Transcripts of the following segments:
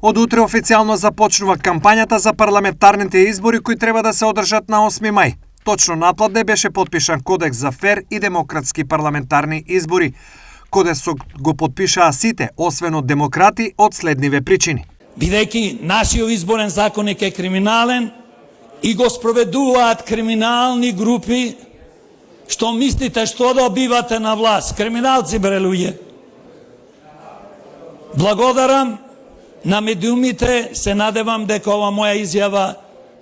Од утре официјално започнува кампањата за парламентарните избори кои треба да се одржат на 8 мај. Точно напладне беше потпишан Кодекс за фер и демократски парламентарни избори. Кодексот го потпишаа сите, освен од демократи, од следниве причини. Бидејќи нашиот изборен законник е криминален и го спроведуваат криминални групи, што мислите што добивате на власт? Криминалци, бре луѓе. Благодарам на медиумите, се надевам дека ова моја изјава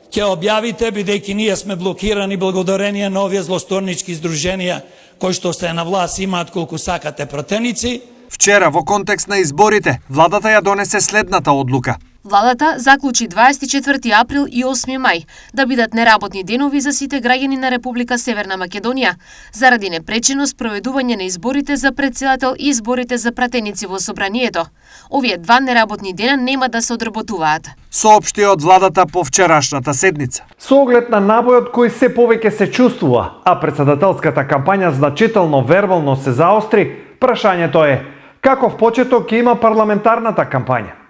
ќе објавите, бидејќи ние сме блокирани благодарение на овие злосторнички издруженија кои што се на власт имаат колку сакате пратеници. Вчера, во контекст на изборите, владата ја донесе следната одлука. Владата заклучи 24 април и 8 мај да бидат неработни денови за сите граѓани на Република Северна Македонија, заради непречено спроведување на изборите за претседател и изборите за пратеници во собранието. Овие два неработни дена нема да се одработуваат. Соопшти од владата по вчерашната седница. Со оглед на набојот кој се повеќе се чувствува, а претседателската кампања значително вербално се заостри, прашањето е каков почеток ќе има парламентарната кампања?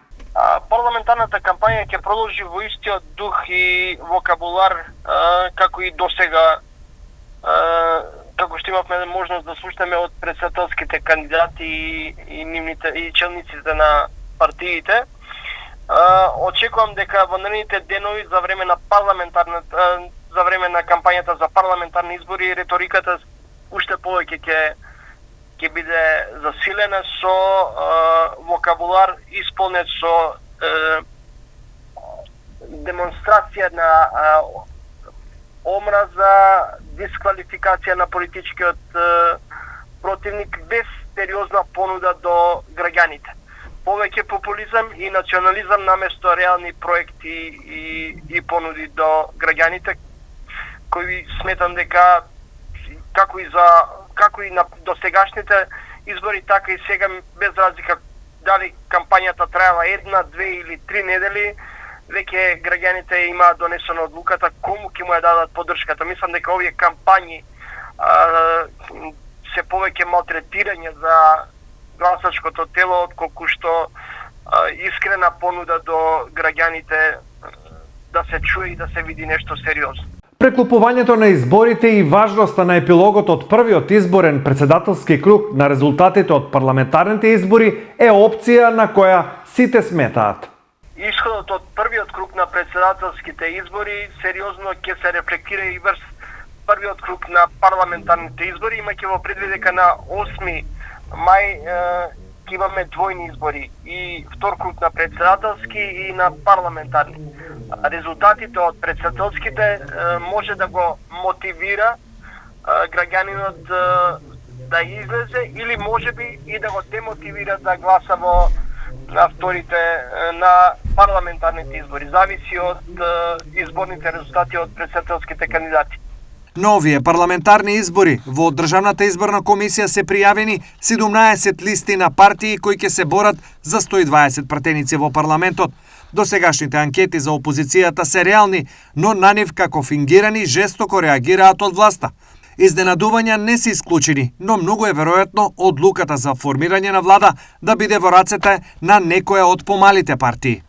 Парламентарната кампања ќе продолжи во истиот дух и вокабулар како и досега, како што имавме можност да слушнеме од претседателските кандидати и челниците на партиите. Очекувам дека во наредните денови за време на кампањата за парламентарни избори реториката уште повеќе ќе биде засилена со вокабулар исполнет со демонстрација на омраза, дисквалификација на политичкиот противник без сериозна понуда до граѓаните. Повеќе популизам и национализам наместо реални проекти и понуди до граѓаните, кои сметам дека како и на досегашните избори, така и сега, без разлика дали кампањата траела 1, 2 или 3 недели, веќе граѓаните имаат донесена одлуката кому ќе му ја дадат поддршката. Мислам дека овие кампањи се повеќе малтретирање за гласачкото тело, отколку што искрена понуда до граѓаните да се чуе и да се види нешто сериозно. Преклопувањето на изборите и важноста на епилогот од првиот изборен претседателски круг на резултатите од парламентарните избори е опција на која сите сметаат. Исходот од првиот круг на претседателските избори сериозно ќе се рефлектира и врз првиот круг на парламентарните избори, имајќи во предвид дека на 8 мај ќе имаме двојни избори, и втор круг на претседателски и на парламентарни. Резултатите од претседателските може да го мотивира граѓанинот да излезе или можеби и да го демотивира да гласа на вторите на парламентарните избори. Зависи од изборните резултати од претседателските кандидати. На овие парламентарни избори во Државната изборна комисија се пријавени 17 листи на партии кои ќе се борат за 120 пратеници во парламентот. Досегашните анкети за опозицијата се реални, но на нив како фингирани жестоко реагираат од власта. Изненадувања не се исклучени, но многу е веројатно одлуката за формирање на влада да биде во рацете на некоја од помалите партии.